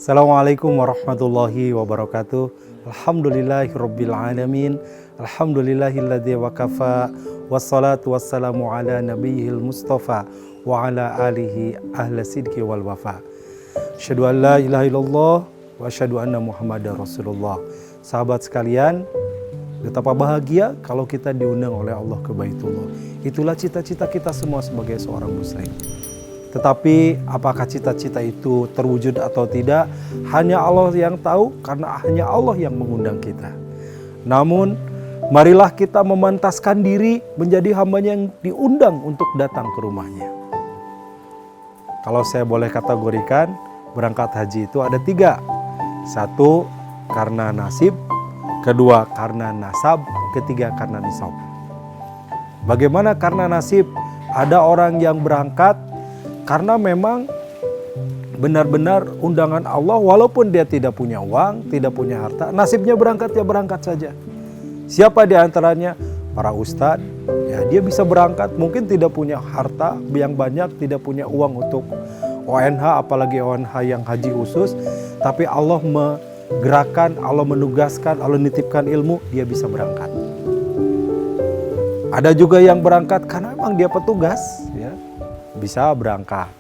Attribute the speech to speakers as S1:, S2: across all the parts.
S1: Assalamualaikum warahmatullahi wabarakatuh. Alhamdulillahirabbil alamin. Alhamdulillahilladzi wakafa. Wassalatu wassalamu ala nabiyil mustafa wa ala alihi ahla sidqi wal wafa. Asyhadu an la ilaha illallah wa asyhadu anna Muhammadar Rasulullah. Sahabat sekalian, betapa bahagia kalau kita diundang oleh Allah ke Baitullah. Itulah cita-cita kita semua sebagai seorang muslim. Tetapi apakah cita-cita itu terwujud atau tidak, hanya Allah yang tahu, karena hanya Allah yang mengundang kita. Namun marilah kita memantaskan diri menjadi hambanya yang diundang untuk datang ke rumahnya. Kalau saya boleh kategorikan, berangkat haji itu ada 3. 1, karena nasib. 2, karena nasab. 3, karena nisab. Bagaimana karena nasib? Ada orang yang berangkat karena memang benar-benar undangan Allah, walaupun dia tidak punya uang, tidak punya harta, nasibnya berangkat, ya berangkat saja. Siapa di antaranya? Para ustadz, ya dia bisa berangkat, mungkin tidak punya harta yang banyak, tidak punya uang untuk ONH, apalagi ONH yang haji khusus, tapi Allah menggerakkan, Allah menugaskan, Allah nitipkan ilmu, dia bisa berangkat. Ada juga yang berangkat karena memang dia petugas, ya, bisa berangkat.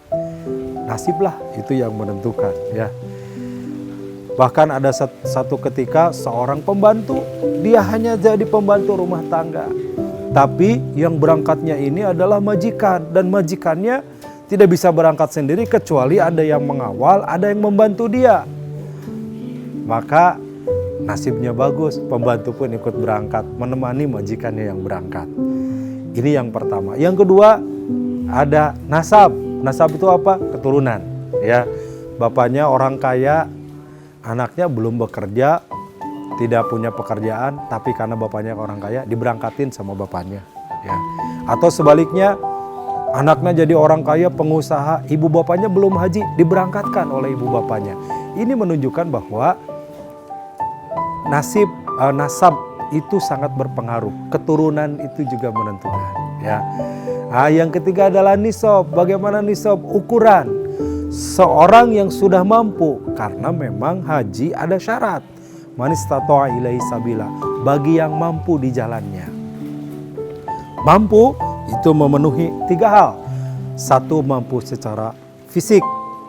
S1: Nasiblah itu yang menentukan, ya. Bahkan ada satu ketika seorang pembantu, dia hanya jadi pembantu rumah tangga, tapi yang berangkatnya ini adalah majikan, dan majikannya tidak bisa berangkat sendiri kecuali ada yang mengawal, ada yang membantu dia. Maka nasibnya bagus, pembantu pun ikut berangkat menemani majikannya yang berangkat. Ini yang pertama. Yang kedua, ada nasab. Nasab itu apa? Keturunan, ya. Bapaknya orang kaya, anaknya belum bekerja, tidak punya pekerjaan, tapi karena bapaknya orang kaya diberangkatin sama bapaknya, ya. Atau sebaliknya, anaknya jadi orang kaya, pengusaha, ibu bapaknya belum haji, diberangkatkan oleh ibu bapaknya. Ini menunjukkan bahwa nasab itu sangat berpengaruh. Keturunan itu juga menentukan, ya. Nah, yang ketiga adalah nisab. Bagaimana nisab? Ukuran seorang yang sudah mampu, karena memang haji ada syarat. Man istata'a ilaihi sabila, bagi yang mampu di jalannya. Mampu itu memenuhi 3 hal. 1, mampu secara fisik,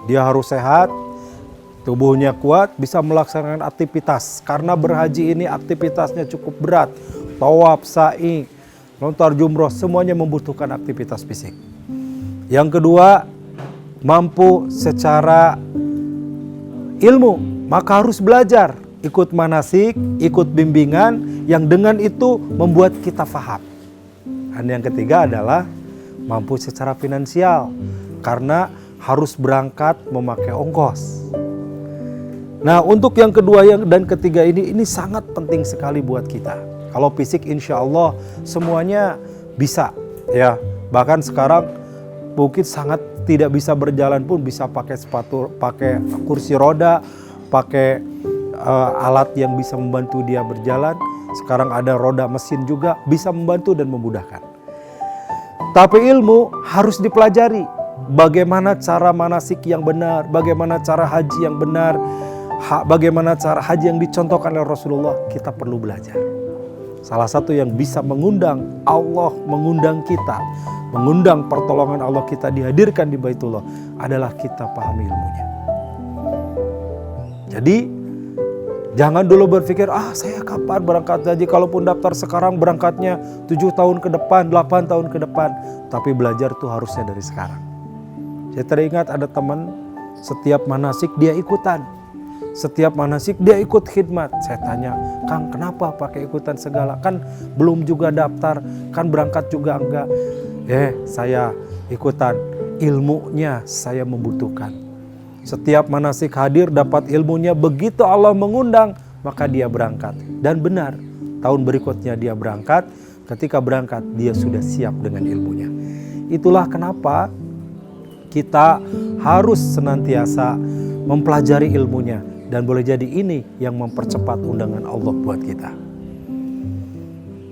S1: dia harus sehat, tubuhnya kuat, bisa melaksanakan aktivitas. Karena berhaji ini aktivitasnya cukup berat. Tawaf, sa'i, lontar jumroh, semuanya membutuhkan aktivitas fisik. Yang kedua, mampu secara ilmu, maka harus belajar, ikut manasik, ikut bimbingan, yang dengan itu membuat kita faham. Dan yang ketiga adalah mampu secara finansial, karena harus berangkat memakai ongkos. Nah, untuk yang kedua dan ketiga ini sangat penting sekali buat kita. Kalau fisik insya Allah semuanya bisa, ya. Bahkan sekarang mungkin sangat tidak bisa berjalan pun bisa pakai sepatu, pakai kursi roda, pakai alat yang bisa membantu dia berjalan. Sekarang ada roda mesin juga, bisa membantu dan memudahkan. Tapi ilmu harus dipelajari. Bagaimana cara manasik yang benar, bagaimana cara haji yang benar, bagaimana cara haji yang dicontohkan oleh Rasulullah, kita perlu belajar. Salah satu yang bisa mengundang Allah, mengundang kita, mengundang pertolongan Allah kita dihadirkan di Baitullah adalah kita pahami ilmunya. Jadi jangan dulu berpikir, saya kapan berangkat haji, kalaupun daftar sekarang berangkatnya 7 tahun ke depan, 8 tahun ke depan. Tapi belajar tuh harusnya dari sekarang. Saya teringat ada teman, setiap manasik dia ikutan. Setiap manasik dia ikut khidmat. Saya tanya, Kang, kenapa pakai ikutan segala? Kan belum juga daftar, kan berangkat juga enggak. Saya ikutan, ilmunya saya membutuhkan. Setiap manasik hadir dapat ilmunya, begitu Allah mengundang, maka dia berangkat. Dan benar, tahun berikutnya dia berangkat, ketika berangkat dia sudah siap dengan ilmunya. Itulah kenapa kita harus senantiasa mempelajari ilmunya. Dan boleh jadi ini yang mempercepat undangan Allah buat kita.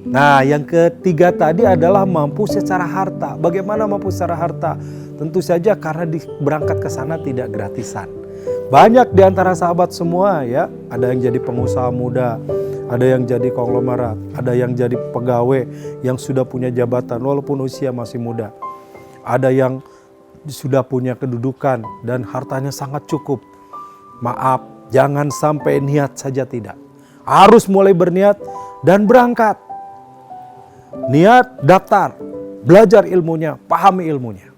S1: Nah, yang ketiga tadi adalah mampu secara harta. Bagaimana mampu secara harta? Tentu saja karena berangkat ke sana tidak gratisan. Banyak di antara sahabat semua ya, ada yang jadi pengusaha muda, ada yang jadi konglomerat, ada yang jadi pegawai yang sudah punya jabatan walaupun usia masih muda. Ada yang sudah punya kedudukan dan hartanya sangat cukup. Maaf, jangan sampai niat saja tidak. Harus mulai berniat dan berangkat. Niat, daftar, belajar ilmunya, pahami ilmunya.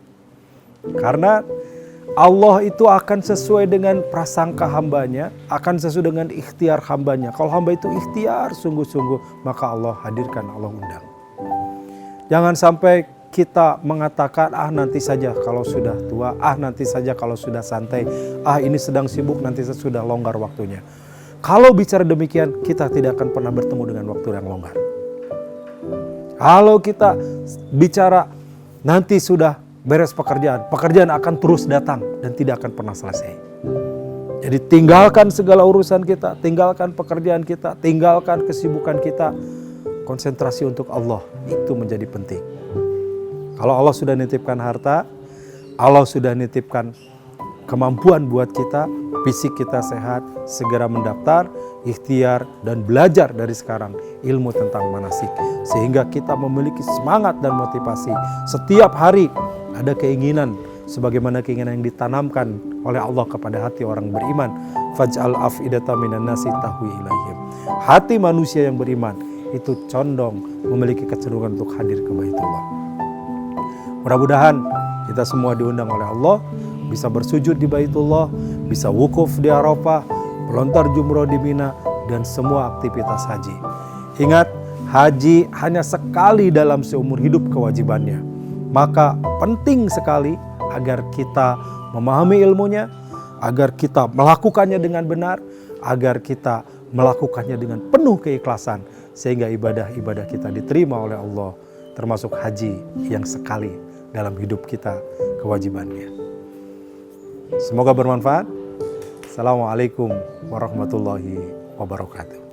S1: Karena Allah itu akan sesuai dengan prasangka hambanya, akan sesuai dengan ikhtiar hambanya. Kalau hamba itu ikhtiar sungguh-sungguh, maka Allah hadirkan, Allah undang. Jangan sampai kita mengatakan, nanti saja kalau sudah tua, nanti saja kalau sudah santai, ini sedang sibuk, nanti sudah longgar waktunya. Kalau bicara demikian, kita tidak akan pernah bertemu dengan waktu yang longgar. Kalau kita bicara nanti sudah beres pekerjaan, pekerjaan akan terus datang dan tidak akan pernah selesai. Jadi tinggalkan segala urusan kita, tinggalkan pekerjaan kita, tinggalkan kesibukan kita. Konsentrasi untuk Allah, itu menjadi penting. Kalau Allah sudah nitipkan harta, Allah sudah nitipkan kemampuan buat kita, fisik kita sehat, segera mendaftar, ikhtiar, dan belajar dari sekarang ilmu tentang manasik. Sehingga kita memiliki semangat dan motivasi. Setiap hari ada keinginan, sebagaimana keinginan yang ditanamkan oleh Allah kepada hati orang beriman. Faj'al af'idata minan nasi tahwi ilaihim. Hati manusia yang beriman itu condong memiliki kecenderungan untuk hadir ke Baitullah. Mudah-mudahan kita semua diundang oleh Allah, bisa bersujud di Baitullah, bisa wukuf di Arafah, melontar jumroh di Mina, dan semua aktivitas haji. Ingat, haji hanya sekali dalam seumur hidup kewajibannya. Maka penting sekali agar kita memahami ilmunya, agar kita melakukannya dengan benar, agar kita melakukannya dengan penuh keikhlasan, sehingga ibadah-ibadah kita diterima oleh Allah, termasuk haji yang sekali dalam hidup kita kewajibannya. Semoga bermanfaat. Assalamualaikum warahmatullahi wabarakatuh.